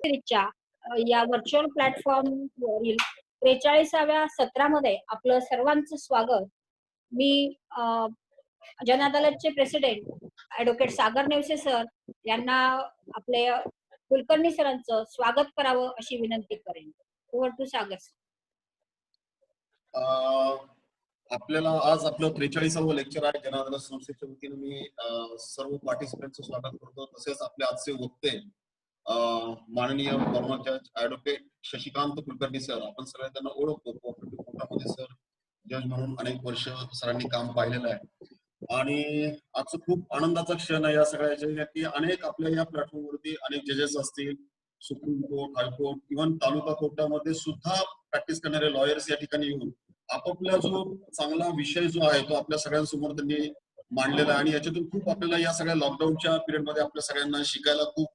रित्या या व्हर्च्युअल प्लॅटफॉर्मवरील 43व्या सत्रामध्ये आपलं सर्वांचं स्वागत. मी जन अदालतचे president advocate Sagar Nevse sir यांना आपले कुलकर्णी सरांचं स्वागत करावं अशी विनंती करेन. Over to Sagar sir. आपल्याला आज आपलं 43वं लेक्चर आहे. जन अदालत संस्थेच्या वतीने मी सर्व पार्टिसिपेंटचं स्वागत करतो. तसेच आपले आजचे वक्ते माननीय फॉर्मर जज ॲडव्होकेट शशिकांत कुलकर्णी सर, आपण सगळे त्यांना ओळखतो. कोऑपरेटिव्ह कोर्टामध्ये सर जज म्हणून अनेक वर्ष सरांनी काम पाहिलेलं आहे आणि आजचं खूप आनंदाचा क्षण आहे या सगळ्याच्या की अनेक आपल्या या प्लॅटफॉर्मवरती अनेक जजेस असतील, सुप्रीम कोर्ट, हायकोर्ट, इव्हन तालुका कोर्टामध्ये सुद्धा प्रॅक्टिस करणारे लॉयर्स या ठिकाणी येऊन आपापला जो चांगला विषय जो आहे तो आपल्या सगळ्यांसमोर त्यांनी मांडलेला आहे आणि याच्यातून खूप आपल्याला या सगळ्या लॉकडाऊनच्या पिरियडमध्ये आपल्या सगळ्यांना शिकायला खूप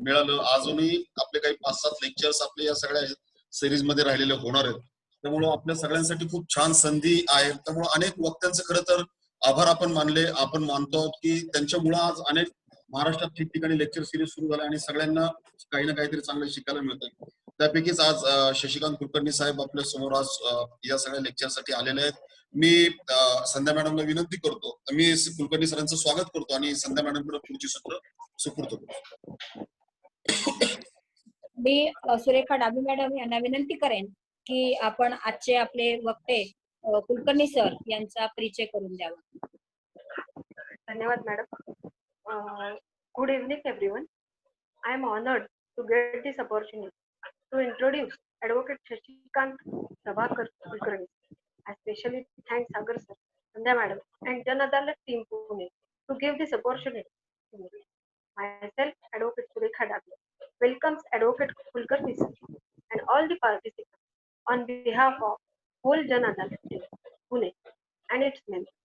मिळालं. अजूनही आपले काही 5-7 लेक्चर्स आपल्या या सगळ्या सिरीज मध्ये राहिलेले होणार आहेत. त्यामुळे आपल्या सगळ्यांसाठी खूप छान संधी आहे. त्यामुळे अनेक वक्त्यांचं खरं तर आभार आपण मानले, आपण मानतो की त्यांच्यामुळे आज अनेक महाराष्ट्रात ठिकठिकाणी लेक्चर सिरीज सुरू झाल्या आणि सगळ्यांना काही ना काहीतरी चांगलं शिकायला मिळतं. त्यापैकीच आज शशिकांत कुलकर्णी साहेब आपल्या समोर आज या सगळ्या लेक्चरसाठी आलेले आहेत. मी संध्या मॅडमला विनंती करतो, मी कुलकर्णी सरांचं स्वागत करतो आणि संध्या मॅडमकडे पुढची सत्र सुपूर्द करतो. मी सुरेखा डाबी मॅडम यांना विनंती करेन की आपण आजचे आपले वक्ते कुलकर्णी सर यांचा परिचय करून द्यावा. धन्यवाद madam. Good evening everyone. I am honored to get this opportunity to introduce Advocate Shashikant Prabhakar Kulkarni. I especially thank Sagar sir, Sandhya madam, and Jan Adalat team Pune to give this opportunity to me. Myself, Advocate Surekha Dabi, welcomes Advocate Kulkarni sir and all the participants on behalf of whole Jan Adalat team Pune and its members.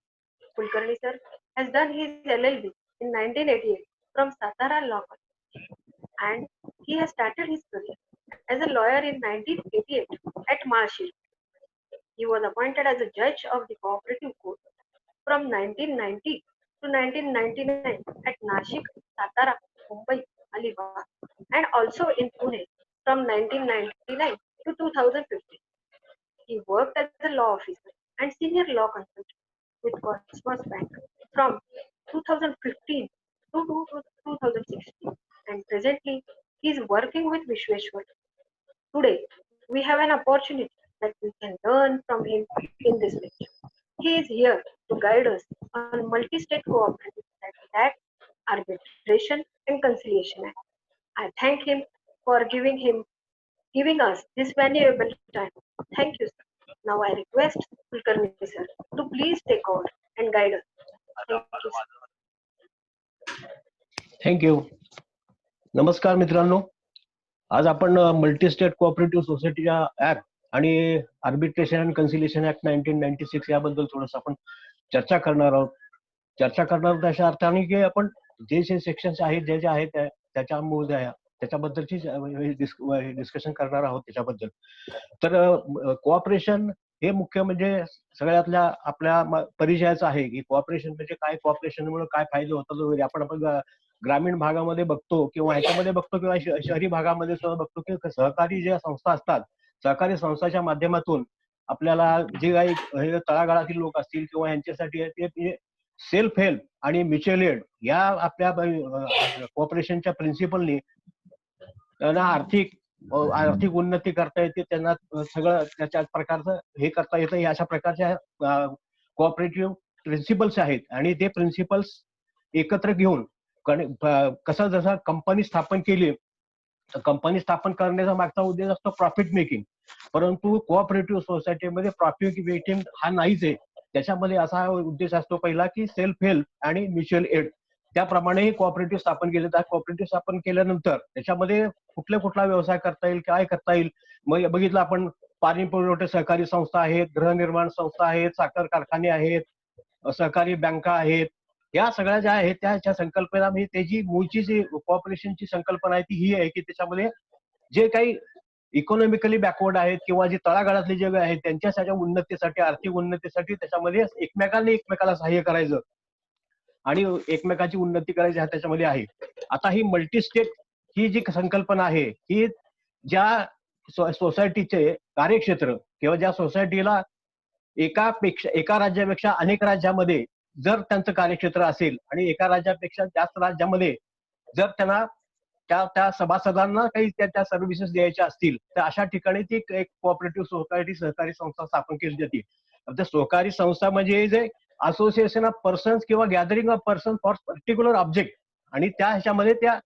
Kulkarni sir has done his LLB in 1988 from Satara Law College. And he has started his career as a lawyer in 1988 at Marshall. He was appointed as a judge of the cooperative court from 1990 to 1999 at Nashik, Satara, Mumbai, Alibag, and also in Pune from 1999 to 2015. He worked as a law officer and senior law consultant with Cosmos Bank from 2015 to 2016. And presently he is working with Vishweshwar. Today we have an opportunity that we can learn from him in this lecture. He is here to guide us on multi-state cooperative act, arbitration and conciliation act. I thank him for giving us this valuable time. Thank you, sir. Now I request Kulkarni sir to please take over and guide us. Thank you, sir. Thank you. नमस्कार मित्रांनो, आज आपण multi state cooperative सोसायटीच्या act आणि arbitration and conciliation act 1996 याबद्दल थोडंसं आपण चर्चा करणार आहोत. अशा अर्थाने की आपण जे सेक्शन्स आहेत जे आहेत त्याच्याबद्दलची डिस्कशन करणार आहोत त्याच्याबद्दल. तर कोऑपरेशन हे मुख्य म्हणजे सगळ्यातल्या आपल्या परिचयाचं आहे की कोऑपरेशन म्हणजे काय, कोऑपरेशनमुळे काय फायदे होतात वगैरे. आपण ग्रामीण भागामध्ये बघतो किंवा ह्याच्यामध्ये बघतो किंवा शहरी भागामध्ये सुद्धा बघतो की सहकारी ज्या संस्था असतात, सहकारी संस्थांच्या माध्यमातून आपल्याला जे काही तळागाळातील लोक असतील किंवा यांच्यासाठी सेल्फ हेल्प आणि म्युच्युअल एड या आपल्या कोऑपरेशनच्या प्रिन्सिपलनी त्यांना आर्थिक उन्नती करता येते, त्यांना सगळं त्याच्या प्रकारचं हे करता येतं. अशा प्रकारच्या कोऑपरेटिव्ह प्रिन्सिपल्स आहेत आणि ते प्रिन्सिपल्स एकत्र घेऊन कसं जसं कंपनी स्थापन केली, कंपनी स्थापन करण्याचा मागचा उद्देश असतो प्रॉफिट मेकिंग, परंतु कोऑपरेटिव्ह सोसायटीमध्ये प्रॉफिट मेकिंग हा नाहीच आहे. त्याच्यामध्ये असा उद्देश असतो पहिला की सेल्फ हेल्प आणि म्युच्युअल एड. त्याप्रमाणे कोऑपरेटिव्ह स्थापन केले तर कोऑपरेटिव्ह स्थापन केल्यानंतर त्याच्यामध्ये कुठला व्यवसाय करता येईल, काय करता येईल. मग बघितलं आपण पाणी पुरवठा सहकारी संस्था आहेत, गृहनिर्माण संस्था आहेत, साखर कारखाने आहेत, सहकारी बँका आहेत. या सगळ्या ज्या आहेत त्या संकल्पना म्हणजे त्याची मूळची जी कोऑपरेशनची संकल्पना आहे ती ही आहे की त्याच्यामध्ये जे काही इकॉनॉमिकली बॅकवर्ड आहेत किंवा जे तळागाळातले जे आहेत त्यांच्यासाठी उन्नतीसाठी, आर्थिक उन्नतीसाठी त्याच्यामध्ये एकमेकाला सहाय्य करायचं आणि एकमेकाची उन्नती करायची हा त्याच्यामध्ये आहे. आता ही मल्टी स्टेट ही जी संकल्पना आहे ही ज्या सोसायटीचे कार्यक्षेत्र किंवा ज्या सोसायटीला एका राज्यापेक्षा अनेक राज्यामध्ये जर त्यांचं कार्यक्षेत्र असेल आणि एका राज्यापेक्षा जास्त राज्यामध्ये जर त्यांना त्या सभासदांना काही त्या सर्व्हिसेस द्यायच्या असतील तर अशा ठिकाणी ती एक कोऑपरेटिव्ह सोसायटी सहकारी संस्था स्थापन केली जाते. आता सहकारी संस्था म्हणजे जे असोसिएशन ऑफ पर्सन्स किंवा gathering of person for particular object आणि त्या ह्याच्यामध्ये त्या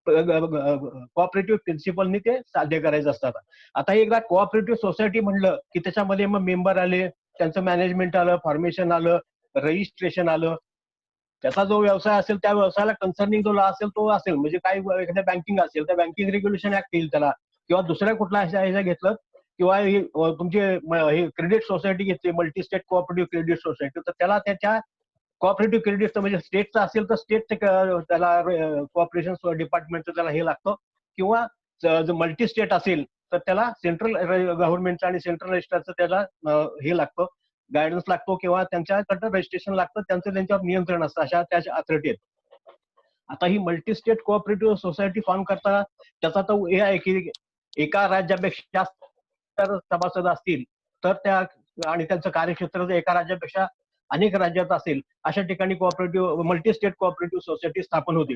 कोऑपरेटिव्ह प्रिन्सिपलनी ते साध्य करायचं असतात. आता एकदा कोऑपरेटिव्ह सोसायटी म्हणलं की त्याच्यामध्ये मग मेंबर आले, त्यांचं मॅनेजमेंट आलं, फॉर्मेशन आलं, रजिस्ट्रेशन आलं, त्याचा जो व्यवसाय असेल त्या व्यवसायाला कन्सर्निंग जो लॉ असेल तो असेल, म्हणजे काही एखाद्या बँकिंग असेल तर बँकिंग रेग्युलेशन ऍक्ट येईल त्याला, किंवा दुसऱ्या कुठला ह्याच्या घेतलं किंवा तुमची हे क्रेडिट सोसायटी घेतली multi state cooperative credit society तर त्याला त्याच्या कोऑपरेटिव्ह क्रेडिट म्हणजे स्टेटचं असेल तर स्टेट त्याला कोऑपरेशन डिपार्टमेंटचं त्याला हे लागतं, किंवा जर मल्टी स्टेट असेल तर त्याला सेंट्रल गव्हर्नमेंटचं आणि सेंट्रल रजिस्ट्रारचं त्याला हे लागतं, गायडन्स लागतो किंवा त्यांच्याकडनं रजिस्ट्रेशन लागतं, त्यांच्यावर नियंत्रण असतं, अशा त्याच्या अथॉरिटी आहेत. आता ही multi state cooperative society form करताना त्याचा तो हे आहे की एका राज्यापेक्षा जास्त सभासद असतील तर त्या आणि त्यांचं कार्यक्षेत्र जर एका राज्यापेक्षा अनेक राज्यात असेल अशा ठिकाणी cooperative multi state cooperative society स्थापन होते.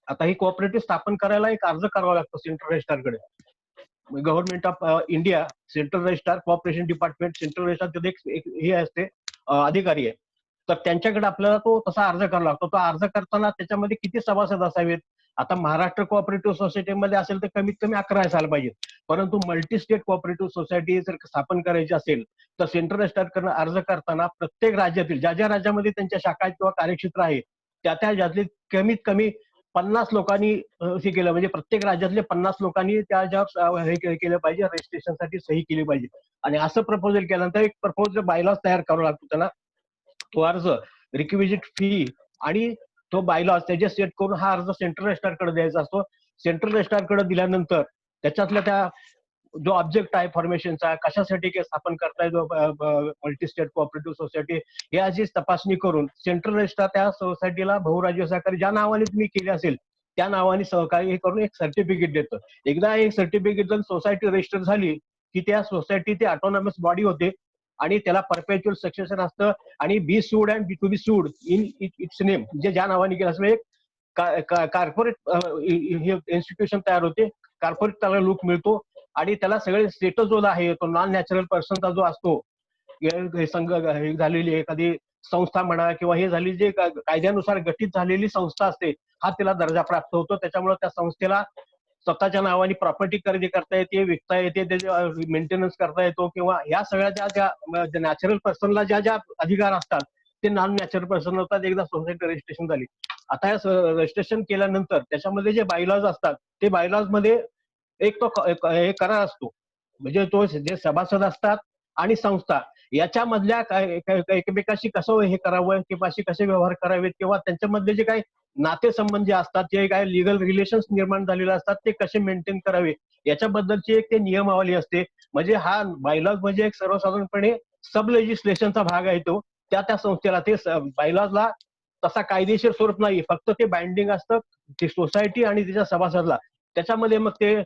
आता ही कोऑपरेटिव्ह स्थापन करायला एक अर्ज करावा लागतो सेंट्रल रजिस्ट्रारकडे. Government of India central registrar cooperation department central registrar एक हे असते अधिकारी आहे, तर त्यांच्याकडे आपल्याला तो तसा अर्ज करावा लागतो. तो अर्ज करताना त्याच्यामध्ये किती सभासद असावेत, आता महाराष्ट्र कोऑपरेटिव्ह सोसायटीमध्ये असेल तर कमीत कमी 11 असायला पाहिजेत, परंतु मल्टी स्टेट कोऑपरेटिव्ह सोसायटी जर स्थापन करायची असेल तर सेंट्रल रजिस्ट्रारकडे अर्ज करताना प्रत्येक राज्यातील ज्या राज्यामध्ये त्यांच्या शाखा किंवा कार्यक्षेत्र आहे त्या राज्यातले कमीत कमी 50 लोकांनी हे केलं, म्हणजे प्रत्येक राज्यातले 50 लोकांनी त्याच्यावर हे केलं पाहिजे, रजिस्ट्रेशनसाठी सही केली पाहिजे. आणि असं प्रपोजल केल्यानंतर एक प्रपोजल बायलॉज तयार करावा लागतो त्याला, तो अर्ज रिक्विजिट फी आणि तो बायलॉज त्याचे सेट करून हा अर्ज सेंट्रल रजिस्ट्रारकडे द्यायचा असतो. सेंट्रल रजिस्ट्रारकडे दिल्यानंतर त्याच्यातल्या त्या जो ऑब्जेक्ट आहे फॉर्मेशनचा कशासाठी स्थापन करताय जो मल्टी स्टेट कोऑपरेटिव्ह सोसायटी याची तपासणी करून सेंट्रल रजिस्ट्रार त्या सोसायटीला बहुराज्य सहकारी ज्या नावाने तुम्ही केले असेल त्या नावाने सहकारी हे करून एक सर्टिफिकेट देतं. एकदा एक सर्टिफिकेट सोसायटी रजिस्टर झाली की त्या सोसायटी ते ऑटोनॉमस बॉडी होते आणि त्याला परपेच्युअल सक्सेशन असतं आणि बी सूड अँड टू बी सूड इन इट्स नेम, म्हणजे ज्या नावाने केलं असं एक कॉर्पोरेट इन्स्टिट्यूशन तयार होते, कॉर्पोरेट त्याला लुक मिळतो आणि त्याला सगळे स्टेटस जो आहे तो नॉन नॅचरल पर्सनचा जो असतो, संघ झालेली एखादी संस्था म्हणा किंवा हे झालेली जे कायद्यानुसार गठीत झालेली संस्था असते हा त्याला दर्जा प्राप्त होतो. त्याच्यामुळे त्या संस्थेला स्वतःच्या नावाने प्रॉपर्टी खरेदी करता येते, विकता येते, त्याचे मेंटेनन्स करता येतो, किंवा ह्या सगळ्या ज्या नॅचरल पर्सनला ज्या अधिकार असतात ते नॉन नॅचरल पर्सन होतात एकदा सोसायटी रजिस्ट्रेशन झाली. आता रजिस्ट्रेशन केल्यानंतर त्याच्यामध्ये जे बायलॉज असतात ते बायलॉज मध्ये एक तो करार असतो, म्हणजे तो जे सभासद असतात आणि संस्था याच्यामधल्या एकमेकाशी कसं हे करावं, एकमेकाशी कसे व्यवहार करावेत, किंवा त्यांच्यामधले जे काही नातेसंबंध जे असतात, जे काही लिगल रिलेशन्स निर्माण झालेले असतात ते कसे मेंटेन करावे याच्याबद्दलची एक ते नियमावली असते. म्हणजे हा बायलॉज म्हणजे एक सर्वसाधारणपणे सब लेजिस्लेशनचा भाग आहे तो. त्या संस्थेला ते बायलॉजला तसा कायदेशीर स्वरूप नाही, फक्त ते बाइंडिंग असतं ते सोसायटी आणि त्याच्या सभासदला. त्याच्यामध्ये मग ते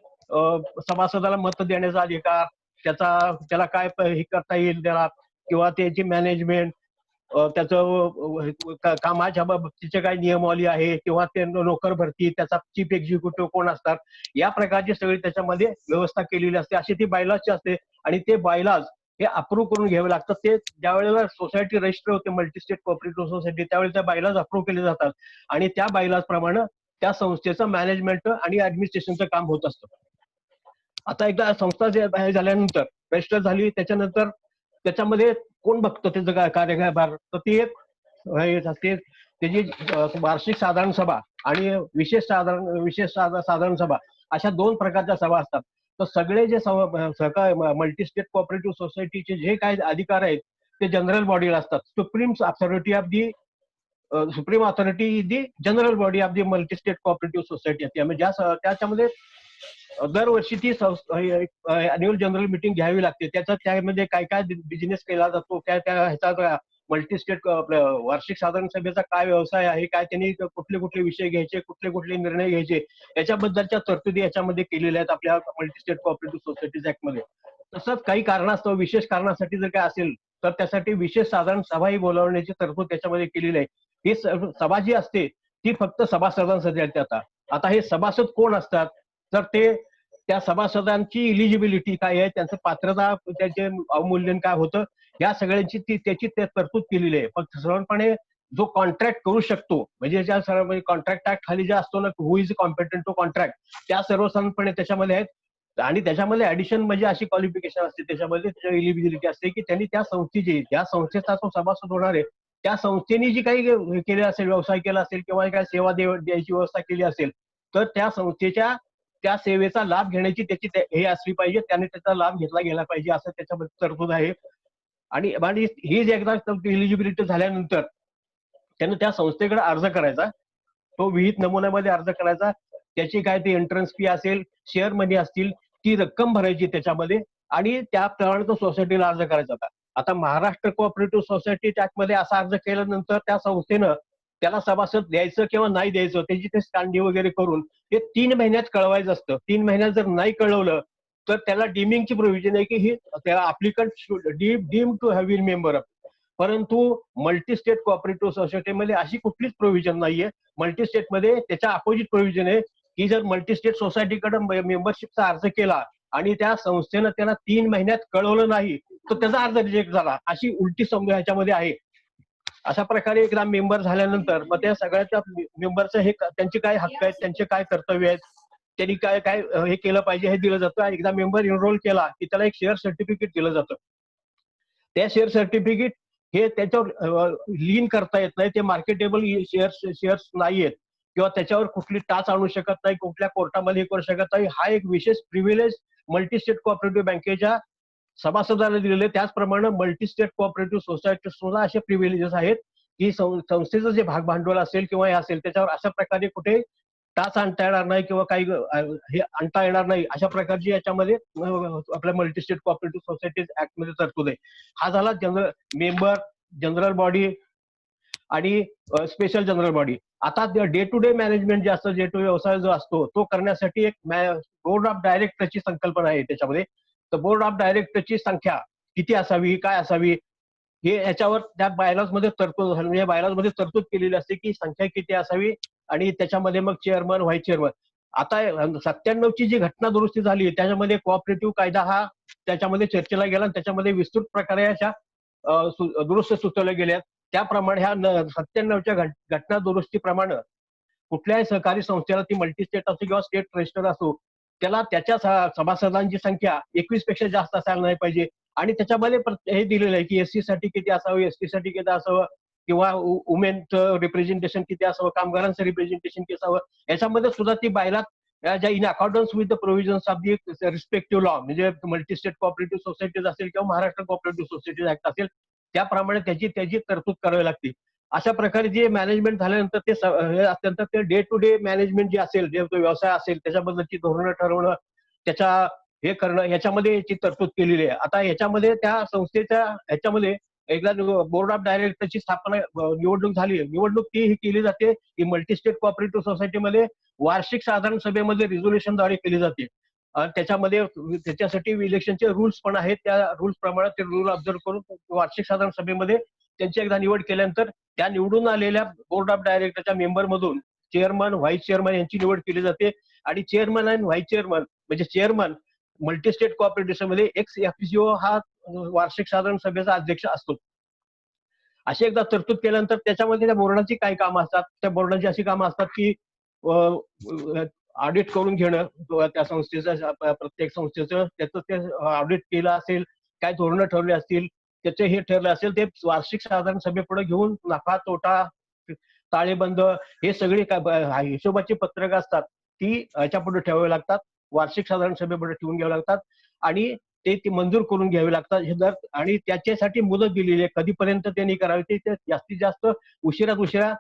सभासदाला मत देण्याचा अधिकार, त्याला काय हे करता येईल त्याला, किंवा त्याची मॅनेजमेंट, त्याचं कामाच्या बाबतीचे काय नियमावली आहे, किंवा ते नोकर भरती, त्याचा चीफ एक्झिक्युटिव्ह कोण असतात, या प्रकारची सगळी त्याच्यामध्ये व्यवस्था केलेली असते. अशी ती बायलॉजची असते आणि ते बायलॉज हे अप्रूव्ह करून घ्यावे लागतात. ते ज्या वेळेला सोसायटी रजिस्टर होते मल्टी स्टेट कोऑपरेटिव्ह सोसायटी त्यावेळेला त्या बायलॉज अप्रूव्ह केले जातात आणि त्या बायलॉज प्रमाणे त्या संस्थेचं मॅनेजमेंट आणि ऍडमिनिस्ट्रेशनचं काम होत असतं. आता एकदा संस्था झाल्यानंतर रजिस्टर झाली त्याच्यानंतर त्याच्यामध्ये कोण बघतं त्याचं कार्यभार, तर ती एक असते त्याची वार्षिक साधारण सभा आणि विशेष साधारण सभा अशा 2 प्रकारच्या सभा असतात. तर सगळे जे मल्टी स्टेट कोऑपरेटिव्ह सोसायटीचे जे काही अधिकार आहेत ते जनरल बॉडीला असतात. Supreme authority is the general body of the multi state cooperative society. त्याच्यामध्ये दरवर्षी ती अॅन्युअल जनरल मीटिंग घ्यावी लागते. त्यामध्ये काय काय बिझनेस केला जातो, त्या ह्याचा मल्टी स्टेट आपलं वार्षिक साधारण सभेचा काय व्यवसाय आहे, काय त्यांनी कुठले कुठले विषय घ्यायचे, कुठले कुठले निर्णय घ्यायचे, याच्याबद्दलच्या तरतुदी याच्यामध्ये केलेल्या आहेत आपल्या multi state cooperative societies act मध्ये. तसंच काही कारणास्तव विशेष कारणासाठी जर काय असेल तर त्यासाठी विशेष साधारण सभाही बोलावण्याची तरतूद त्याच्यामध्ये केलेली आहे. ही सभा जी असते ती फक्त सभासदांसाठी असते. आता हे सभासद कोण असतात, तर ते त्या सभासदांची इलिजिबिलिटी काय आहे, त्यांचं पात्रता, त्याचे अवमूल्यन काय होतं, या सगळ्यांची त्याची तरतूद केलेली आहे. फक्त सर्वपणे जो कॉन्ट्रॅक्ट करू शकतो, म्हणजे ज्या सर्व कॉन्ट्रॅक्ट ऍक्ट खाली जे असतो ना, हु इज कॉम्पिटंट टू कॉन्ट्रॅक्ट, त्या सर्वसाधारणपणे त्याच्यामध्ये आहेत. आणि त्याच्यामध्ये ऍडिशन म्हणजे अशी क्वालिफिकेशन असते, त्याच्यामध्ये इलिजिबिलिटी असते की त्यांनी त्या संस्थेची, ज्या संस्थेचा तो सभासद होणार आहे, त्या संस्थेने जी काही केले असेल, व्यवसाय केला असेल किंवा काही सेवा द्यायची व्यवस्था केली असेल, तर त्या संस्थेच्या त्या सेवेचा लाभ घेण्याची त्याची हे असली पाहिजे, त्याने त्याचा लाभ घेतला गेला पाहिजे, असं त्याच्यामध्ये तरतूद आहे. आणि ही जी एकदा इलिजिबिलिटी झाल्यानंतर त्याने त्या संस्थेकडे अर्ज करायचा, तो विहित नमुन्यामध्ये अर्ज करायचा, त्याची काय ती एंट्रन्स फी असेल, शेअर मनी असतील, ती रक्कम भरायची त्याच्यामध्ये, आणि त्याप्रमाणे तो सोसायटीला अर्ज करायचा होता. आता महाराष्ट्र कोऑपरेटिव्ह सोसायटी ऍक्टमध्ये असा अर्ज केल्यानंतर त्या संस्थेनं त्याला सभासद द्यायचं किंवा नाही द्यायचं त्याची ते स्टँडी वगैरे करून ते 3 महिन्यात कळवायचं असतं. 3 महिन्यात जर नाही कळवलं तर त्याला डीमिंगची प्रोव्हिजन आहे की ही त्याला applicant should deem to have been member. परंतु मल्टी स्टेट कोऑपरेटिव्ह सोसायटीमध्ये अशी कुठलीच प्रोव्हिजन नाहीये. मल्टी स्टेटमध्ये त्याच्या अपोजिट प्रोव्हिजन आहे की जर मल्टी स्टेट सोसायटीकडे मेंबरशिपचा अर्ज केला आणि त्या संस्थेनं त्यांना 3 महिन्यात कळवलं नाही तर त्याचा अर्ज रिजेक्ट झाला, अशी उलटी समज ह्याच्यामध्ये आहे. अशा प्रकारे एकदा मेंबर झाल्यानंतर मग त्या सगळ्याच्या मेंबरचं हे त्यांचे काय हक्क आहेत, त्यांचे काय कर्तव्य आहेत, त्यांनी काय काय हे केलं पाहिजे हे दिलं जातं. एकदा मेंबर एनरोल केला की त्याला एक शेअर सर्टिफिकेट दिलं जातं. त्या शेअर सर्टिफिकेट हे त्याच्यावर लीन करता येत नाही, ते मार्केटेबल शेअर्स नाहीयेत किंवा त्याच्यावर कुठली टाच आणू शकत नाही, कुठल्या कोर्टामध्ये हे करू शकत नाही. हा एक विशेष प्रिव्हिलेज मल्टी स्टेट कोऑपरेटिव्ह बँकेच्या सभासदाला दिलेले. त्याचप्रमाणे मल्टी स्टेट कोऑपरेटिव्ह सोसायटी सुद्धा असे प्रिव्हिलेजेस आहेत की संस्थेचं जे भाग भांडवल असेल किंवा हे असेल त्याच्यावर अशा प्रकारे कुठे टाच आणता येणार नाही किंवा काही हे आणता येणार नाही, अशा प्रकारची याच्यामध्ये आपल्या multi state cooperative societies act मध्ये तरतूद आहे. हा झाला मेंबर, जनरल बॉडी आणि स्पेशल जनरल बॉडी. आता डे टू डे मॅनेजमेंट जे असतं, डे टू डे व्यवसाय जो असतो तो करण्यासाठी एक बोर्ड ऑफ डायरेक्टरची संकल्पना आहे त्याच्यामध्ये. तर बोर्ड ऑफ डायरेक्टरची संख्या किती असावी, काय असावी, हे याच्यावर त्या बायलॉज मध्ये तरतूद, म्हणजे बायलॉज मध्ये तरतूद केलेली असते की संख्या किती असावी आणि त्याच्यामध्ये मग चेअरमन, व्हाईस चेअरमन. आता 97ची जी घटना दुरुस्ती झाली त्याच्यामध्ये कोऑपरेटिव्ह कायदा हा त्याच्यामध्ये चर्चेला गेला आणि त्याच्यामध्ये विस्तृत प्रकारे अशा दुरुस्ती सुचवल्या गेल्या. त्याप्रमाणे ह्या 97च्या घटना दुरुस्तीप्रमाणे कुठल्याही सहकारी संस्थेला, ती मल्टी स्टेट असो किंवा स्टेट रजिस्टर असो, त्याला त्याच्या सभासदांची संख्या 21 पेक्षा जास्त असायला नाही पाहिजे. आणि त्याच्यामध्ये हे दिलेलं आहे की एससी साठी किती असावं, एसटी साठी किती असावं, किंवा वुमेनचं रिप्रेझेंटेशन किती असावं, कामगारांचं रिप्रेझेंटेशन किती असावं. याच्यामध्ये सुद्धा ती बायला ज्या in accordance with the provisions of the respective law, म्हणजे मल्टी स्टेट कोऑपरेटिव्ह सोसायटीज असेल किंवा महाराष्ट्र कोऑपरेटिव्ह सोसायटीज ऍक्ट असेल, त्याप्रमाणे त्याची तरतूद करावी लागते. अशा प्रकारे जे मॅनेजमेंट झाल्यानंतर ते अत्यंत ते डे टू डे मॅनेजमेंट जे असेल, जे व्यवसाय असेल त्याच्याबद्दलची धोरणं ठरवणं, त्याच्या हे करणं, याच्यामध्ये याची तरतूद केलेली आहे. आता याच्यामध्ये त्या संस्थेच्या ह्याच्यामध्ये एकदा बोर्ड ऑफ डायरेक्टरची स्थापना, निवडणूक झाली. निवडणूक ती ही केली जाते की मल्टी स्टेट कोऑपरेटिव्ह सोसायटीमध्ये वार्षिक साधारण सभेमध्ये रिझोल्युशनद्वारे केली जाते. त्याच्यामध्ये त्याच्यासाठी इलेक्शनचे रूल्स पण आहेत. त्या रूल्स प्रमाणे ते रूल ऑब्झर्व करून वार्षिक साधारण सभेमध्ये त्यांची एकदा निवड केल्यानंतर त्या निवडून आलेल्या बोर्ड ऑफ डायरेक्टरच्या मेंबर मधून चेअरमन, व्हाईस चेअरमन यांची निवड केली जाते. आणि चेअरमन आणि व्हाईस चेअरमन म्हणजे चेअरमन मल्टी स्टेट कोऑपरेटिव्ह मध्ये एक्स एफसीओ हा वार्षिक साधारण सभेचा अध्यक्ष असतो. अशी एकदा तरतूद केल्यानंतर त्याच्यामध्ये त्या बोर्डाची काय कामं असतात, त्या बोर्डाची अशी कामं असतात की ऑडिट करून घेणं त्या संस्थेचं, प्रत्येक संस्थेचं त्याचं ते ऑडिट केलं असेल, काय धोरणं ठरले असतील, त्याचे हे ठरले असेल, ते वार्षिक साधारण सभेपुढे घेऊन नफा, तोटा, ताळेबंद हे सगळे हिशोबाची पत्रकं असतात ती याच्या पुढे ठेवावी लागतात, वार्षिक साधारण सभेपुढे ठेवून घ्यावी लागतात आणि ते मंजूर करून घ्यावे लागतात. हे दर आणि त्याच्यासाठी मुदत दिलेली आहे, कधीपर्यंत त्यांनी करावी. ते जास्तीत जास्त उशिरात उशिरा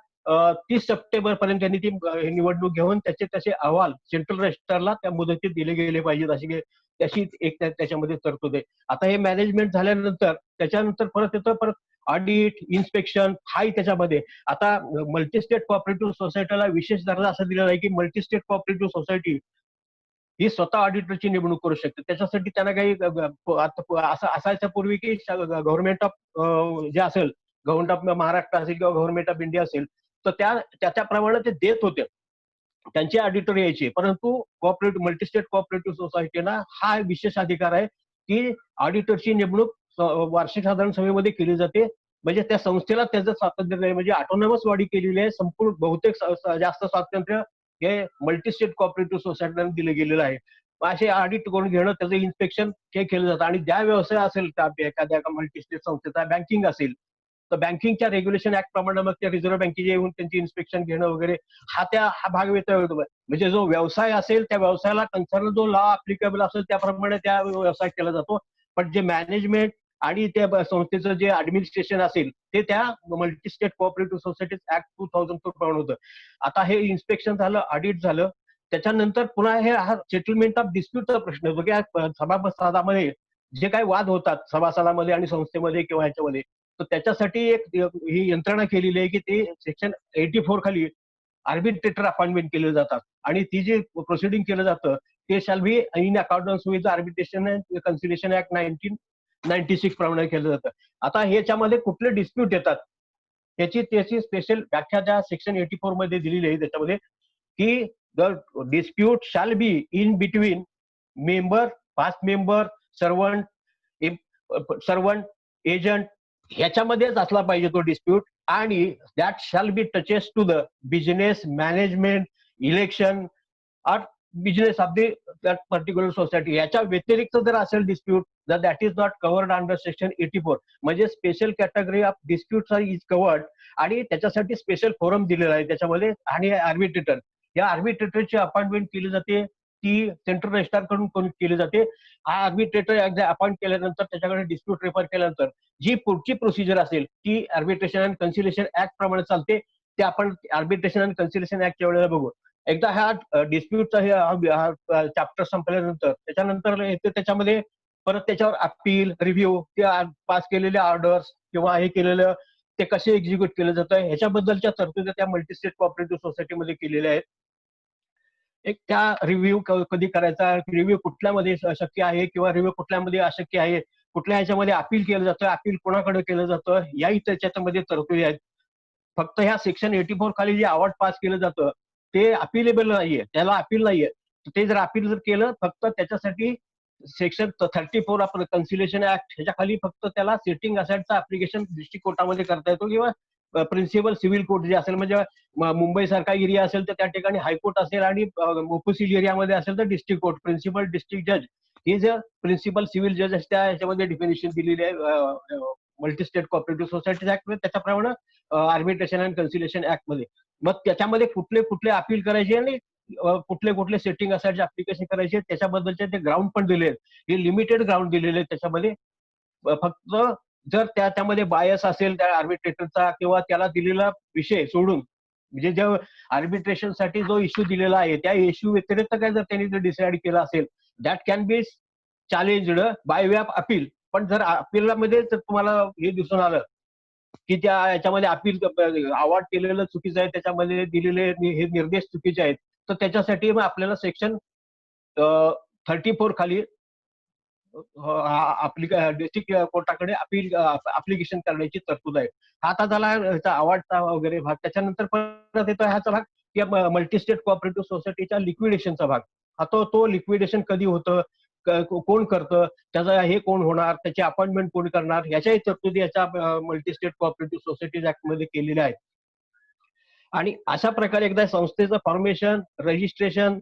30 सप्टेंबर पर्यंत त्यांनी ती निवडणूक घेऊन त्याचे अहवाल सेंट्रल रजिस्टरला त्या मुदतीत दिले गेले पाहिजेत, अशी त्याची एक त्याच्यामध्ये तरतूद आहे. आता हे मॅनेजमेंट झाल्यानंतर त्याच्यानंतर परत येतं, परत ऑडिट, इन्स्पेक्शन हाही त्याच्यामध्ये. आता मल्टीस्टेट कोऑपरेटिव्ह सोसायटीला विशेष दर्जा असा दिलेला आहे की मल्टीस्टेट कोऑपरेटिव्ह सोसायटी ही स्वतः ऑडिटरची नेमणूक करू शकते. त्याच्यासाठी त्यांना काही असं असायच्या पूर्वी की गव्हर्नमेंट ऑफ जे असेल, गव्हर्नमेंट ऑफ महाराष्ट्र असेल किंवा गव्हर्नमेंट ऑफ इंडिया असेल, तर त्याच्याप्रमाणे ते देत होते, त्यांचे ऑडिटर यायचे. परंतु कोऑपरेटिव्ह मल्टीस्टेट कोऑपरेटिव्ह सोसायटीना हा विशेष अधिकार आहे की ऑडिटरची नेमणूक वार्षिक साधारण सभेमध्ये केली जाते. म्हणजे त्या संस्थेला त्याचं स्वातंत्र्य आहे, म्हणजे ऑटोनॉमस बॉडी केलेली आहे. संपूर्ण बहुतेक जास्त स्वातंत्र्य हे मल्टीस्टेट कोऑपरेटिव्ह सोसायटीला दिलं गेलेलं आहे. असे ऑडिट करून घेणं, त्याचं इन्स्पेक्शन हे केलं जातं. आणि ज्या व्यवसाय असेल एखाद्या मल्टीस्टेट संस्थेचा, बँकिंग असेल तर बँकिंगच्या रेग्युलेशन ऍक्ट प्रमाणे मग त्या रिझर्व्ह बँकेचे येऊन त्यांची इन्स्पेक्शन घेणं वगैरे हा भाग येतो. म्हणजे जो व्यवसाय असेल त्या व्यवसायाला कन्सर्न जो लॉ अप्लिकेबल असेल त्याप्रमाणे त्या व्यवसाय केला जातो. पण जे मॅनेजमेंट आणि त्या संस्थेचं जे ऍडमिनिस्ट्रेशन असेल ते त्या मल्टीस्टेट कोऑपरेटिव्ह सोसायटीज ऍक्ट 2004 प्रमाणे होतं. आता हे इन्स्पेक्शन झालं, ऑडिट झालं, त्याच्यानंतर पुन्हा हे सेटलमेंट ऑफ डिस्प्यूटचा प्रश्न येतो की सभासदामध्ये जे काही वाद होतात सभासदामध्ये आणि संस्थेमध्ये किंवा ह्याच्यामध्ये, तर त्याच्यासाठी एक ही यंत्रणा केलेली आहे की ते सेक्शन 84 खाली आर्बिट्रेटर अपॉइंटमेंट केले जातात आणि ती जी प्रोसिडिंग केलं जातं ते shall be in accordance with arbitration and conciliation act 1996 प्रमाणे केलं जातं. आता ह्याच्यामध्ये कुठले डिस्प्यूट येतात त्याची स्पेशल व्याख्या त्या सेक्शन 84 मध्ये दिलेली आहे. त्याच्यामध्ये की the dispute shall be in between member, past member, servant, agent ह्याच्यामध्येच असला पाहिजे तो डिस्प्यूट. आणि that shall be touches to the business, management, election or business of that particular society. याच्या व्यतिरिक्त जर असेल डिस्प्यूट तर that is not covered under section 84. म्हणजे special category of dispute is covered आणि त्याच्यासाठी स्पेशल फोरम दिलेला आहे त्याच्यामध्ये. आणि आर्बिट्रेटर, या आर्बिट्रेटरची अपॉइंटमेंट केली जाते ती सेंट्रल रजिस्ट्रार कडून केली जाते. हा आर्बिट्रेटर एकदा अपॉइंट केल्यानंतर त्याच्याकडे डिस्प्यूट रेफर केल्यानंतर जी पुढची प्रोसिजर असेल ती आर्बिट्रेशन अँड कन्सिलिएशन ऍक्ट प्रमाणे चालते. ते आपण आर्बिट्रेशन अँड कन्सिलिएशन ऍक्टच्या वेळेला बघू. एकदा ह्या डिस्प्यूटचा चॅप्टर संपल्यानंतर त्याच्यानंतर येते त्याच्यामध्ये परत त्याच्यावर अपील, रिव्ह्यू, त्या पास केलेल्या ऑर्डर्स किंवा हे केलेलं ते कसे एक्झिक्यूट केलं जातं ह्याच्याबद्दलच्या तरतुदी त्या मल्टीस्टेट कोऑपरेटिव्ह सोसायटीमध्ये केलेल्या आहेत. एक त्या रिव्ह्यू कधी करायचा, रिव्ह्यू कुठल्यामध्ये शक्य आहे किंवा रिव्ह्यू कुठल्यामध्ये अशक्य आहे, कुठल्या ह्याच्यामध्ये अपील केलं जातं, अपील कोणाकडे केलं जातं, याही त्याच्यामध्ये तरतुदी आहेत. फक्त ह्या सेक्शन 84 खाली जे अवॉर्ड पास केलं जातं ते अपिलेबल नाहीये, त्याला अपील नाहीये. ते जर अपील जर केलं फक्त त्याच्यासाठी सेक्शन 34 ऑफ कन्सिलिएशन ऍक्ट ह्याच्या खाली फक्त त्याला सिटिंग असाइडचं ऍप्लिकेशन डिस्ट्रिक्ट कोर्टामध्ये करता येतो किंवा प्रिन्सिपल सिव्हिल कोर्ट जे असेल, म्हणजे मुंबई सारखा एरिया असेल तर त्या ठिकाणी हायकोर्ट असेल आणि मोफुसिल एरियामध्ये असेल तर डिस्ट्रिक्ट कोर्ट, प्रिन्सिपल डिस्ट्रिक्ट जज, हे जे प्रिन्सिपल सिव्हिल जज त्या ह्याच्यामध्ये डिफिनेशन दिलेली आहे मल्टीस्टेट कोऑपरेटिव्ह सोसायटी ऍक्ट मध्ये. त्याच्याप्रमाणे आर्बिट्रेशन अँड कन्सिलिएशन ऍक्ट मध्ये मग त्याच्यामध्ये कुठले अपील करायचे आणि कुठले सेटिंग असायचे ऍप्लिकेशन करायचे त्याच्याबद्दलचे ते ग्राउंड पण दिले आहेत. हे लिमिटेड ग्राउंड दिलेले आहेत त्याच्यामध्ये. फक्त जर त्यामध्ये बायस असेल त्या आर्बिट्रेटरचा किंवा त्याला दिलेला विषय सोडून, म्हणजे ज्या आर्बिट्रेशनसाठी जो इश्यू दिलेला आहे त्या इश्यू व्यतिरिक्त काय जर त्यांनी जर डिसाईड केला असेल that can be challenged by way of appeal. पण जर अपीलमध्ये जर तुम्हाला हे दिसून आलं की त्या याच्यामध्ये अपील अवॉर्ड केलेलं चुकीचं आहे, त्याच्यामध्ये दिलेले हे निर्देश चुकीचे आहेत, तर त्याच्यासाठी मग आपल्याला सेक्शन 34 खाली डिस्ट्रिक्ट कोर्टाकडे अप्लिकेशन करण्याची तरतूद आहे. हा आता झाला अवॉर्डचा वगैरे भाग. त्याच्यानंतर परत येतो ह्याचा भाग की मल्टीस्टेट कोऑपरेटिव्ह सोसायटीच्या लिक्विडेशनचा भाग. आता तो लिक्विडेशन कधी होतं, कोण करतं, त्याचा हे कोण होणार, त्याची अपॉइंटमेंट कोण करणार, याच्याही तरतुदी याच्या मल्टीस्टेट कोऑपरेटिव्ह सोसायटीज ऍक्ट मध्ये केलेल्या आहेत. आणि अशा प्रकारे एकदा संस्थेचं फॉर्मेशन, रजिस्ट्रेशन,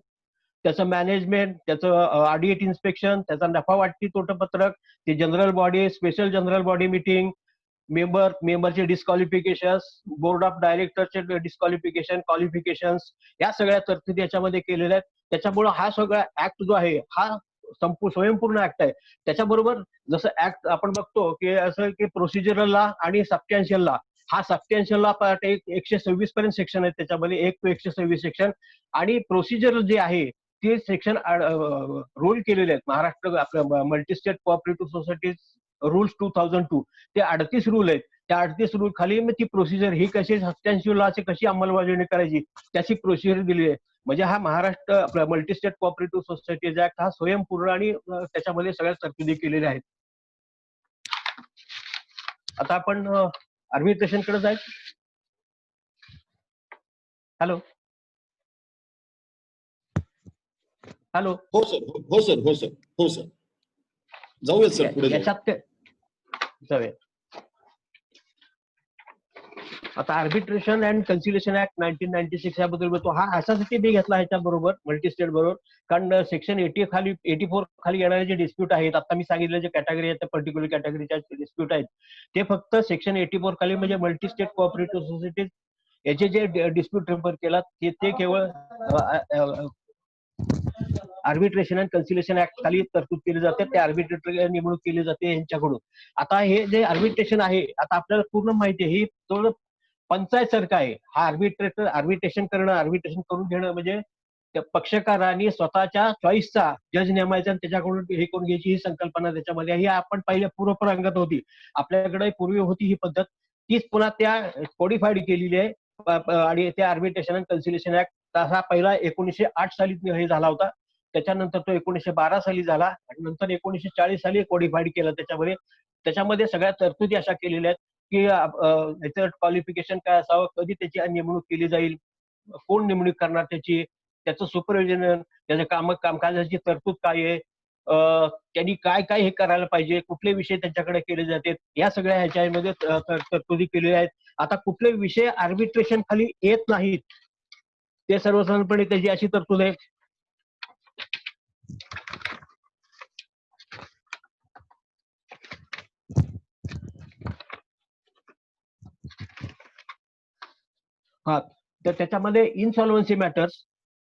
त्याचं मॅनेजमेंट, त्याचं ऑडिट, इन्स्पेक्शन, त्याचा नफा वाटती तोटपत्रक, ते general body, special general body meeting, मेंबरचे डिस्क्वालिफिकेशन, बोर्ड ऑफ डायरेक्टरचे डिस्क्वालिफिकेशन, क्वालिफिकेशन्स, या सगळ्या तरतुदी याच्यामध्ये केलेल्या आहेत. त्याच्यामुळे हा सगळा ऍक्ट जो आहे हा स्वयंपूर्ण ऍक्ट आहे. त्याच्याबरोबर जसं ऍक्ट आपण बघतो की असं की प्रोसिजरल लॉ आणि सबस्टॅन्शियल लॉ, हा सबस्टॅन्शियल लॉ पार्ट 126 पर्यंत सेक्शन आहेत त्याच्यामध्ये, 1 to 126 सेक्शन. आणि प्रोसिजर जे आहे ते सेक्शन रूल केलेले आहेत महाराष्ट्र आपल्या मल्टीस्टेट कोऑपरेटिव्ह सोसायटीज रूल्स 2002, ते 38 रूल आहेत. त्या 38 रूल खाली मग ती प्रोसिजर ही कशी सबस्टॅन्शियल लॉची कशी अंमलबजावणी करायची त्याची प्रोसिजर दिली आहे. म्हणजे हा महाराष्ट्र आपला multi state cooperative societies act हा स्वयंपूर्ण आणि त्याच्यामध्ये सगळ्या तरतुदी केलेल्या आहेत. आता आपण आर्बिट्रेशन कडे जाय. हॅलो हॅलो हो सर, हो सर, हो सर, हो सर. जाऊयात सर पुढे. याच्यात जाऊया. आता आर्बिट्रेशन अँड कन्सिलेशन ऍक्ट 1996 याबद्दल बोलतो. हा अशासाठी मी घेतला ह्याच्या बरोबर मल्टी स्टेट बरोबर, कारण सेक्शन 84 खाली येणारे जे डिस्प्यूट आहेत, आता मी सांगितलं जे कॅटेगरी आहेत, पर्टिक्युलर कॅटेगरीच्या डिस्प्यूट आहेत, ते फक्त सेक्शन 84 खाली म्हणजे मल्टी स्टेट कोऑपरेटिव्ह सोसायटीज याचे जे डिस्प्यूट रेफर केला ते केवळ आर्बिट्रेशन अँड कन्सिलेशन ऍक्ट खाली तरतूद केली जाते. ते आर्बिट्रेटर नेमणूक केली जाते यांच्याकडून. आता हे जे आर्बिट्रेशन आहे, आता आपल्याला पूर्ण माहिती आहे, ही थोडं पंचायत सारखं आहे. हा आर्बिट्रेशन करून घेणं म्हणजे त्या पक्षकारांनी स्वतःच्या चॉईसचा जज नेमायचा आणि त्याच्याकडून हे करून घ्यायची ही संकल्पना त्याच्यामध्ये ही आपण पहिले पूर्वपरांगत होती. आपल्याकडे पूर्वी होती ही पद्धत, तीच पुन्हा त्या कोडिफाईड केलेली आहे. आणि त्या आर्बिट्रेशन अँड कन्सिलेशन ऍक्ट तसा पहिला 1908 साली हे झाला होता. त्याच्यानंतर तो 1912 साली झाला आणि नंतर 1940 साली कोडिफाईड केला. त्याच्यामध्ये सगळ्या तरतुदी अशा केलेल्या आहेत की याचं क्वालिफिकेशन काय असावं, कधी त्याची नेमणूक केली जाईल, कोण नेमणूक करणार त्याची, त्याचं सुपरविजन, त्याच्या कामकाजाची तरतूद काय आहे, त्यांनी काय काय हे करायला पाहिजे, कुठले विषय त्यांच्याकडे केले जातात, या सगळ्या ह्याच्यामध्ये तरतुदी केलेल्या आहेत. आता कुठले विषय आर्बिट्रेशन खाली येत नाहीत ते सर्वसाधारणपणे त्याची अशी तरतूद आहे. हा, तर त्याच्यामध्ये insolvency matters,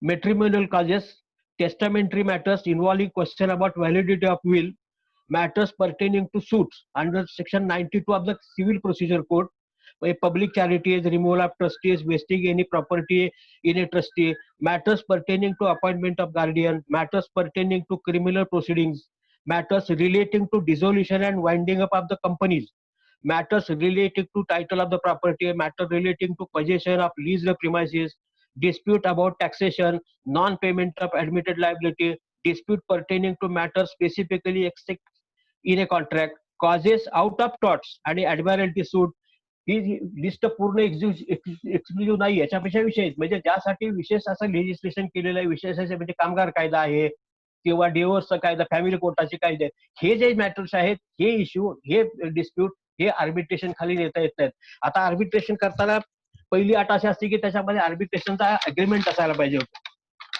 matrimonial causes, testamentary matters involving question about validity of will, matters pertaining to suits under section 92 of the civil procedure code, public charities, removal of trustees, wasting any property in a trustee, matters pertaining to appointment of guardian, matters pertaining to criminal proceedings, matters relating to dissolution and winding up of the companies, matters relating to title of the property, matter relating to possession of leased premises, dispute about taxation, non-payment of admitted liability, dispute pertaining to matters specifically except in a contract, causes out of torts आणि admiralty suit. ही list पूर्ण exclusive नाही, याच्यापेक्षा विशेष म्हणजे ज्यासाठी विशेष असं legislation केलेलं आहे, विशेष असे म्हणजे कामगार कायदा आहे किंवा डिवोर्सचा कायदा, फॅमिली कोर्टाचे कायदे, हे जे मॅटर्स आहेत, हे इश्यू, हे डिस्प्यूट हे आर्बिट्रेशन खाली नेता येत नाहीत. आता आर्बिट्रेशन करताना पहिली अट अशी असते की त्याच्यामध्ये आर्बिट्रेशनचा अग्रीमेंट असायला पाहिजे होतं.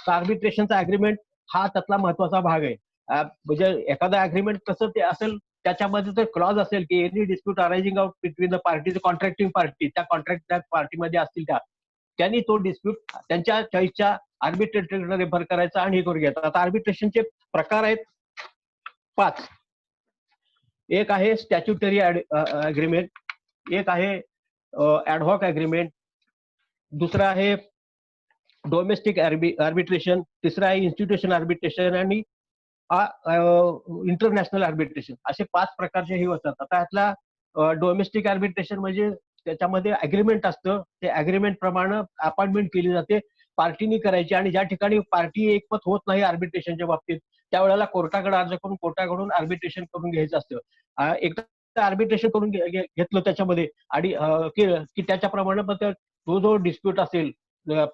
तर आर्बिट्रेशनचा अग्रीमेंट हा त्यातला महत्वाचा भाग आहे. म्हणजे एखादा अग्रीमेंट कसं ते असेल, त्याच्यामध्ये तर क्लॉज असेल की any dispute arising out between the parties, contracting party, त्या कॉन्ट्रॅक्ट पार्टीमध्ये असतील त्यांनी तो डिस्प्यूट त्यांच्या चॉईसच्या आर्बिट्रेटरकडे रेफर करायचा आणि हे करून घ्यायचा. आता आर्बिट्रेशनचे प्रकार आहेत 5. एक आहे स्टॅच्युटरी अग्रीमेंट, एक आहे ऍडहॉक अग्रीमेंट, दुसरा आहे डोमेस्टिक आर्बिट्रेशन, तिसरा आहे इन्स्टिट्यूशन आर्बिट्रेशन आणि इंटरनॅशनल आर्बिट्रेशन. असे 5 प्रकारचे हे होतात. आता यातला डोमेस्टिक आर्बिट्रेशन म्हणजे त्याच्यामध्ये अग्रीमेंट असतं, ते अग्रीमेंट प्रमाणे अपॉइंटमेंट केली जाते, पार्टीनी करायची, आणि ज्या ठिकाणी पार्टी एकमत होत नाही आर्बिट्रेशनच्या बाबतीत त्यावेळेला कोर्टाकडे अर्ज करून कोर्टाकडून आर्बिट्रेशन करून घ्यायचं असतं. एकदा आर्बिट्रेशन करून घेतलं त्याच्यामध्ये आणि की त्याच्याप्रमाणे मग तो जो डिस्प्यूट असेल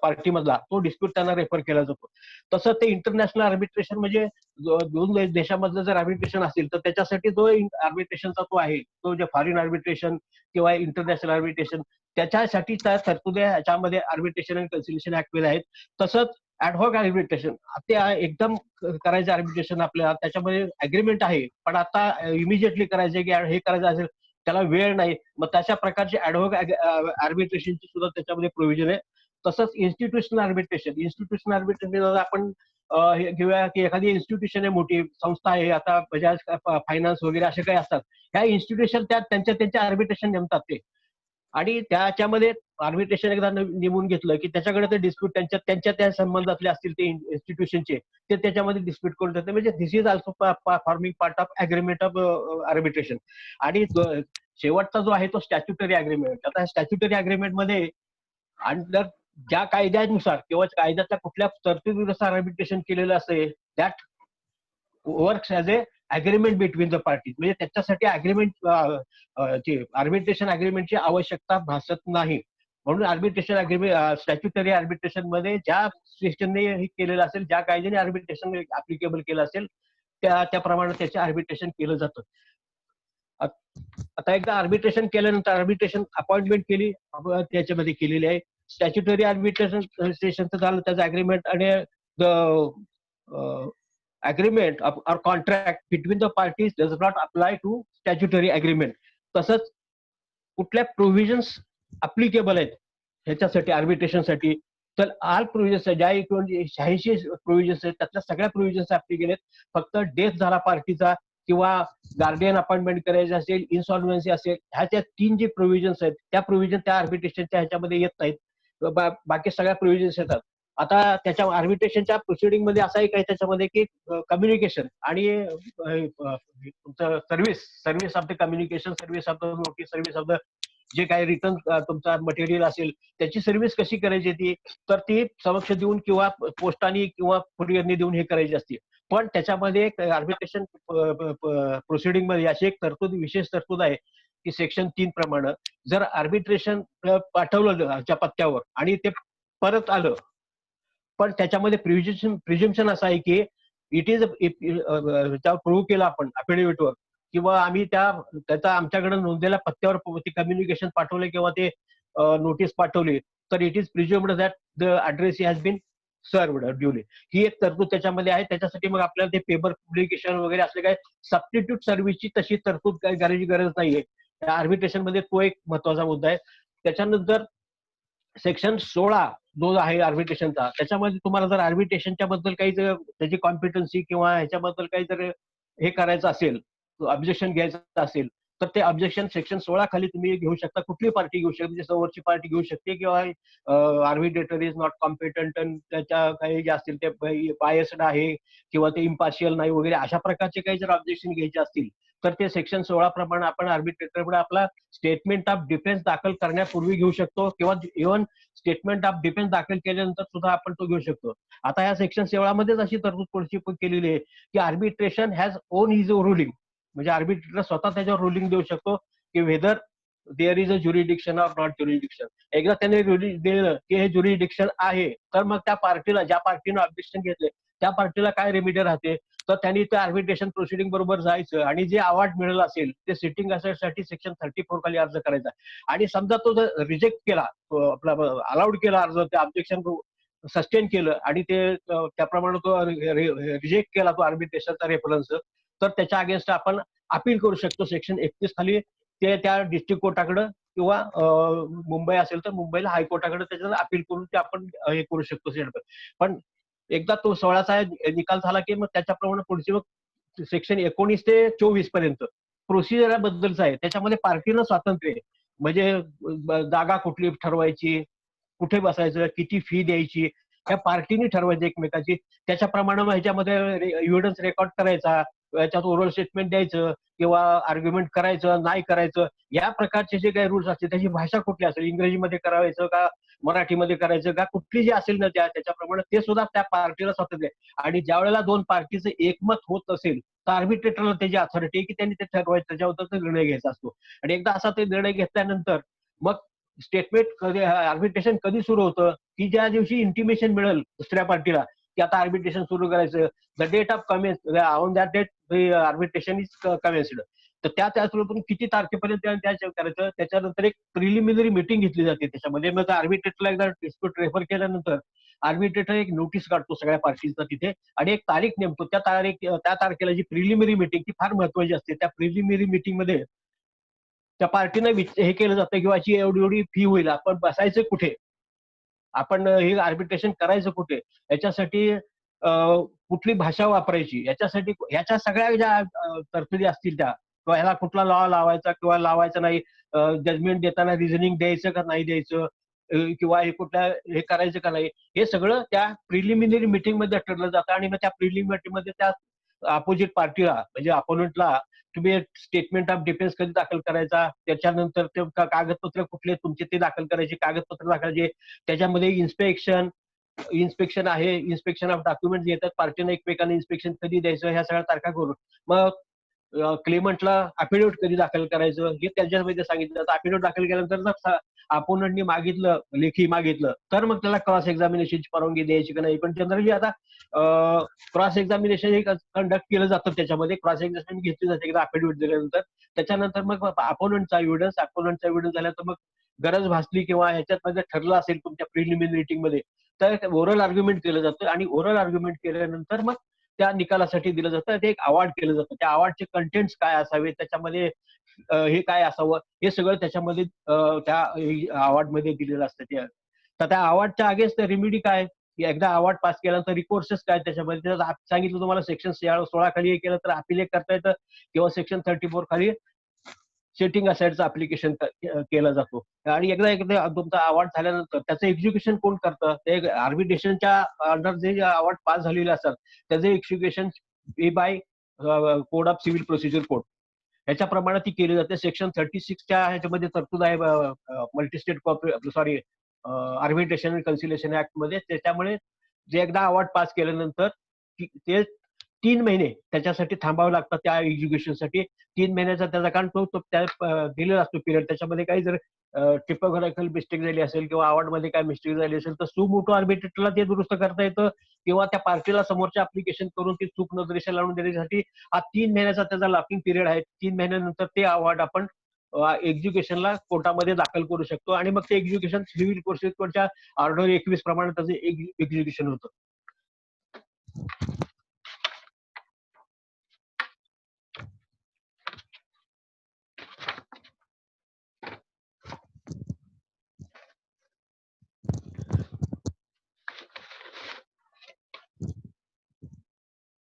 पार्टी मधला, तो डिस्प्यूट त्यांना रेफर केला जातो. तसं ते इंटरनॅशनल आर्बिट्रेशन म्हणजे 2 देशामधलं जर आर्बिट्रेशन असेल तर त्याच्यासाठी जो आर्बिट्रेशनचा तो आहे, तो जे फॉरेन आर्बिट्रेशन किंवा इंटरनॅशनल आर्बिट्रेशन, त्याच्यासाठी त्या तरतुद्या याच्यामध्ये आर्बिट्रेशन अँड कन्सिलेशन ऍक्ट मध्ये आहेत. तसंच ऍडहॉक आर्बिट्रेशन, ते एकदम करायचं आर्बिट्रेशन आपल्याला, त्याच्यामध्ये अग्रीमेंट आहे पण आता इमिजिएटली करायचं की हे करायचं असेल, त्याला वेळ नाही, मग तशा प्रकारचे ऍडहॉक आर्बिट्रेशनची सुद्धा त्याच्यामध्ये प्रोव्हिजन आहे. तसंच इन्स्टिट्यूशनल आर्बिट्रेशन आपण हे घेऊया की एखादी इन्स्टिट्यूशन आहे, मोठी संस्था आहे, आता बजाज फायनान्स वगैरे असे काही असतात, ह्या इन्स्टिट्यूशन त्यांच्या आर्बिट्रेशन नेमतात ते. आणि त्याच्यामध्ये आर्बिट्रेशन एकदा नेमून घेतलं की त्याच्याकडे ते डिस्प्यूट त्यांच्या त्या संबंधातले असतील ते इन्स्टिट्यूशनचे ते त्याच्यामध्ये डिस्प्यूट करून देते. म्हणजे this is also forming part of agreement of arbitration. आणि शेवटचा जो आहे तो स्टॅच्युटरी अग्रीमेंट. आता स्टॅच्युटरी अग्रीमेंट मध्ये अंडर ज्या कायद्यानुसार किंवा कायद्याच्या कुठल्या तरतुदीनुसार आर्बिट्रेशन केलेलं असेल that works as a agreement between the parties. म्हणजे त्याच्यासाठी आर्बिट्रेशन अग्रीमेंटची आवश्यकता भासत नाही. म्हणून आर्बिट्रेशन अग्रीमेंट स्टॅच्युटरी आर्बिट्रेशन मध्ये ज्या सेक्शनने हे केलेलं असेल, ज्या कायद्याने आर्बिट्रेशन अप्लिकेबल केलं असेल त्याप्रमाणे त्याचे आर्बिट्रेशन केलं जातं. आता एकदा आर्बिट्रेशन केल्यानंतर आर्बिट्रेशन अपॉइंटमेंट केली त्याच्यामध्ये केलेली आहे. स्टॅच्युटरी आर्बिट्रेशन सेशनचं झालं त्याचं अग्रीमेंट आणि agreement or contract between the parties does not apply to statutory agreement. तसंच कुठल्या प्रोव्हिजन्स अप्लिकेबल आहेत ह्याच्यासाठी आर्बिट्रेशनसाठी तर ऑल प्रोव्हिजन्स ज्या 86 प्रोव्हिजन्स आहेत त्यातल्या सगळ्या प्रोव्हिजन्स अप्लिकेबल आहेत. फक्त डेथ झाला पार्टीचा किंवा गार्डियन अपॉइंटमेंट करायचं असेल, इन्सॉल्व्हन्सी असेल, ह्याच्या 3 जे प्रोव्हिजन्स आहेत त्या प्रोव्हिजन त्या आर्बिट्रेशनच्या ह्याच्यामध्ये येत नाहीत. बाकी सगळ्या प्रोव्हिजन्स येतात. आता त्याच्या आर्बिट्रेशनच्या प्रोसिडिंग मध्ये असं एक आहे त्याच्यामध्ये की कम्युनिकेशन आणि तुमचं service of the communication, service of the notice, service of the जे काही रिटर्न तुमचा मटेरियल असेल त्याची सर्व्हिस कशी करायची तर ती समक्ष देऊन किंवा पोस्टाने किंवा कुरिअरने देऊन हे करायची असते. पण त्याच्यामध्ये एक आर्बिट्रेशन प्रोसिडिंग मध्ये अशी एक तरतूद, विशेष तरतूद आहे की सेक्शन 3 प्रमाणे जर आर्बिट्रेशन पाठवलं त्याच्या पत्त्यावर आणि ते परत आलं पण त्याच्यामध्ये प्रिझम्पशन असं आहे की इट इज प्रूव्ह केलं आपण अफिडेव्हिटवर किंवा आम्ही त्याचा आमच्याकडे नोंदलेल्या पत्त्यावर ते कम्युनिकेशन पाठवले किंवा ते नोटीस पाठवली तर it is presumed that the address has been served duly. ही एक तरतूद त्याच्यामध्ये आहे. त्याच्यासाठी मग आपल्याला ते पेपर पब्लिकेशन वगैरे असले काय सबस्टिट्यूट सर्व्हिसची तशी तरतूद काही करायची गरज नाहीये. आर्बिट्रेशन मध्ये तो एक महत्वाचा मुद्दा आहे. त्याच्यानंतर सेक्शन 16 जो आहे आर्बिट्रेशनचा त्याच्यामध्ये तुम्हाला जर आर्बिट्रेशनच्या बद्दल काही जर त्याची कॉम्पिटन्सी किंवा ह्याच्याबद्दल काही जर हे करायचं असेल, ऑब्जेक्शन घ्यायचं असेल तर ते ऑब्जेक्शन सेक्शन 16 खाली तुम्ही घेऊ शकता. कुठली पार्टी घेऊ शकते, म्हणजे समोरची पार्टी घेऊ शकते किंवा आर्बिट्रेटर इज नॉट कॉम्पिटंट आणि त्याच्या काही जे असतील ते बायस्ड आहे किंवा ते इम्पार्शियल नाही वगैरे अशा प्रकारचे काही जर ऑब्जेक्शन घ्यायचे असतील तर ते सेक्शन 16 प्रमाणे आपण आर्बिट्रेटरकडे आपला स्टेटमेंट ऑफ डिफेन्स दाखल करण्यापूर्वी घेऊ शकतो किंवा इव्हन स्टेटमेंट ऑफ डिफेन्स दाखल केल्यानंतर सुद्धा आपण तो घेऊ शकतो. आता या सेक्शन 16 मध्येच अशी तरतूद पुढची केलेली आहे की arbitration has own his ruling. म्हणजे आर्बिट्रेटर स्वतः त्याच्यावर रुलिंग देऊ शकतो की whether there is a jurisdiction or not jurisdiction. एकदा त्याने रुलिंग दिलं की हे ज्युरिडिक्शन आहे तर मग त्या पार्टीला, ज्या पार्टीनं ऑब्जेक्शन घेतले त्या पार्टीला काय रेमिडी राहते तर त्यांनी त्या आर्बिट्रेशन प्रोसिडिंग बरोबर जायचं आणि जे अवॉर्ड मिळेल असेल ते सिटिंग असेटसाठी सेक्शन 34 खाली अर्ज करायचा. आणि समजा तो जर रिजेक्ट केला, आपला अलाउड केला अर्ज, ते ऑब्जेक्शन सस्टेन केलं आणि ते त्याप्रमाणे तो रिजेक्ट केला तो आर्बिट्रेशनचा रेफरन्स तर त्याच्या अगेन्स्ट आपण अपील करू शकतो सेक्शन 31 खाली. ते त्या डिस्ट्रिक्ट कोर्टाकडे किंवा मुंबई असेल तर मुंबईला हायकोर्टाकडे त्याच्यावर अपील करून ते आपण हे करू शकतो. पण एकदा तो 16चा निकाल झाला की मग त्याच्याप्रमाणे पुढचे मग सेक्शन 19 ते 24 पर्यंत प्रोसिजर बद्दलच आहे. त्याच्यामध्ये पार्टीनं स्वातंत्र्य आहे. म्हणजे जागा कुठली ठरवायची, कुठे बसायचं, किती फी द्यायची त्या पार्टीने ठरवायची एकमेकाची. त्याच्याप्रमाणे ह्याच्यामध्ये एव्हिडन्स रेकॉर्ड करायचा, याच्यात ओरल स्टेटमेंट द्यायचं किंवा आर्ग्युमेंट करायचं नाही करायचं या प्रकारचे जे काही रूल्स असतील त्याची भाषा कुठली असेल, इंग्रजीमध्ये करायचं का मराठीमध्ये करायचं का कुठली जी असेल ना त्याच्याप्रमाणे ते सुद्धा त्या पार्टीला स्वातंत्र्य आहे. आणि ज्या वेळेला दोन पार्टीचं एकमत होत असेल तर आर्बिट्रेटरला त्याची अथॉरिटी आहे की त्यांनी ते ठरवायचं, त्याच्याबद्दल निर्णय घ्यायचा असतो. आणि एकदा असा ते निर्णय घेतल्यानंतर मग स्टेटमेंट कधी आर्बिट्रेशन कधी सुरू होतं की ज्या दिवशी इंटिमेशन मिळेल दुसऱ्या पार्टीला की आता आर्बिट्रेशन सुरू करायचं, the date of commence on that date arbitration is commenced. तर त्याचबरोबर किती तारखेपर्यंत करायचं त्याच्यानंतर एक प्रिलिमिनरी मिटिंग घेतली जाते. त्याच्यामध्ये मग आर्बिट्रेटरला एकदा डिस्प्यूट रेफर केल्यानंतर आर्बिट्रेटर एक नोटीस काढतो सगळ्या पार्टीचा तिथे आणि एक तारीख नेमतो. त्या तारखेला जी प्रिलिमिनरी मिटिंग ती फार महत्वाची असते. त्या प्रिलिमिनरी मिटिंग मध्ये त्या पार्टीनं हे केलं जातं किंवा एवढी एवढी फी होईल, आपण बसायचं कुठे, आपण हे आर्बिट्रेशन करायचं कुठे, याच्यासाठी कुठली भाषा वापरायची, याच्यासाठी ह्याच्या सगळ्या ज्या तरतुदी असतील त्या किंवा ह्याला कुठला लॉ लावायचा किंवा लावायचा नाही, जजमेंट देताना रिझनिंग द्यायचं का नाही द्यायचं, किंवा हे कुठल्या हे करायचं का नाही, हे सगळं त्या प्रिलिमिनरी मिटिंग मध्ये ठरलं जातं. आणि मग त्या प्रिलिमिनरी मध्ये त्या अपोजिट पार्टीला म्हणजे अपोनंटला तुम्ही स्टेटमेंट ऑफ डिफेन्स कधी दाखल करायचा, त्याच्यानंतर ते कागदपत्र कुठले तुमचे ते दाखल करायचे, कागदपत्र दाखवायचे, त्याच्यामध्ये इन्स्पेक्शन आहे, इन्स्पेक्शन ऑफ डॉक्युमेंट येतात, पार्टीने एकमेकांना इन्स्पेक्शन कधी द्यायचं, ह्या सगळ्या तारखा करून मग क्लेमंटला अफिडेव्हिट कधी दाखल करायचं हे त्याच्यामध्ये सांगितलं जातं. अफिडेव्हिट दाखल केल्यानंतर अपोनंटनी मागितलं, लेखी मागितलं, तर मग त्याला क्रॉस एक्झामिनेशनची परवानगी द्यायची का नाही. पण जनरली आता क्रॉस एक्झामिनेशन हे कंडक्ट केलं जातं, त्याच्यामध्ये क्रॉस एक्झामिनेशन घेतली जाते एकदा अफिडेव्हिट दिल्यानंतर. त्याच्यानंतर मग अपोनंटचा एव्हिडन्स झाल्यानंतर मग गरज भासली किंवा ह्याच्यात ठरलं असेल तुमच्या प्रिलिमिनरी मीटिंग मध्ये, तर ओरल आर्ग्युमेंट केलं जातं. आणि ओरल आर्ग्युमेंट केल्यानंतर मग त्या निकालासाठी दिलं जातं, ते एक अवॉर्ड केलं जातं. त्या अवॉर्डचे कंटेंट्स काय असावे, त्याच्यामध्ये हे काय असावं, हे सगळं त्याच्यामध्ये त्या अवॉर्ड मध्ये दिलेलं असतं. तर त्या अवॉर्डच्या अगेन्स्ट रेमेडी काय, एकदा अवॉर्ड पास केल्यानंतर रिकोर्सेस काय, त्याच्यामध्ये सांगितलं तुम्हाला सेक्शन 16 खाली हे केलं तर अपिलेट करता येतं, किंवा सेक्शन 34 खाली सेटिंग असाइडचं अप्लिकेशन केलं जातो. आणि एकदा एकदा तुमचा अवॉर्ड झाल्यानंतर त्याचं एक्झिक्युशन कोण करतं, ते आर्बिट्रेशनच्या अंडर जे अवॉर्ड पास झालेले असतात त्याचं execution by code of civil procedure code ह्याच्याप्रमाणे ती केली जाते. सेक्शन 36च्या ह्याच्यामध्ये तरतूद आहे multistate arbitration and conciliation act मध्ये. त्याच्यामुळे जे एकदा अवॉर्ड पास केल्यानंतर ते 3 महिने त्याच्यासाठी थांबावं लागतं त्या एक्झिक्युशनसाठी. 3 महिन्याचा त्याचा, कारण तो त्या दिलेला असतो पिरियड. त्याच्यामध्ये काही जर टिपोग्राफिकल मिस्टेक झाली असेल किंवा अवॉर्ड मध्ये काय मिस्टेक झाली असेल तर सुमोटो आर्बिट्रेटरला ते दुरुस्त करता येतं, किंवा त्या पार्टीला समोरच्या अप्लिकेशन करून ती चूक नजरेशी लावून देण्यासाठी हा 3 महिन्याचा त्याचा लॉकिंग पिरियड आहे. 3 महिन्यानंतर ते अवॉर्ड आपण एक्झिक्युशनला कोर्टामध्ये दाखल करू शकतो. आणि मग ते एक्झिक्युशन सिव्हिल प्रोसिजर कोडच्या ऑर्डर 21 प्रमाणे त्याचं एक्झिक्युशन होतं.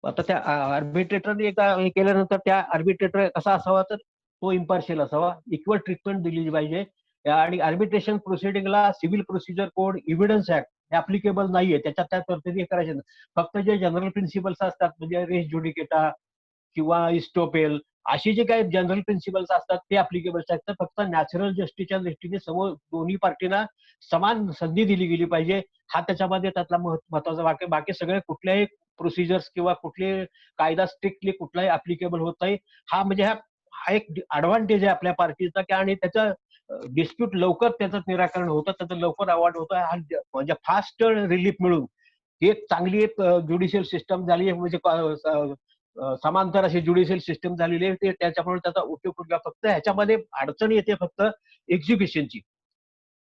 आता त्या आर्बिट्रेटरने एकदा हे केल्यानंतर त्या आर्बिट्रेटर कसा असावा, तर तो इम्पार्शियल असावा, इक्वल ट्रीटमेंट दिली पाहिजे. आणि आर्बिट्रेशन प्रोसिडिंगला civil procedure code, evidence act हे अप्लिकेबल नाहीये, त्याच्यात त्या तरतुदी करायच्या नाही. फक्त जे जनरल प्रिन्सिपल्स असतात म्हणजे रेस ज्युडिकेटा किंवा इस्टोपेल अशी जे काही जनरल प्रिन्सिपल्स असतात ते अप्लिकेबल असतात. फक्त नॅचरल जस्टिसच्या दृष्टीने समोर दोन्ही पार्टीना समान संधी दिली गेली पाहिजे, हा त्याच्यामध्ये त्यातला महत्वाचा वाक्य. बाकी सगळे कुठल्याही प्रोसिजर्स किंवा कुठले कायदा स्ट्रिक्टली कुठलाही अप्लिकेबल होत नाही. हा म्हणजे हा एक ऍडव्हान्टेज आहे आपल्या पार्टीचा, की आणि त्याचं डिस्प्यूट लवकर त्याचं निराकरण होतं, त्याचं लवकर अवॉर्ड होतं. हा म्हणजे फास्ट रिलीफ मिळून ही एक चांगली ज्युडिशियल सिस्टम झाली आहे. म्हणजे समांतर अशी ज्युडिशियल सिस्टम झालेली आहे, ते त्याच्यामुळे त्याचा उपयोग करूया. फक्त ह्याच्यामध्ये अडचण येते फक्त एक्झिक्युशनची.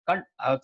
कारण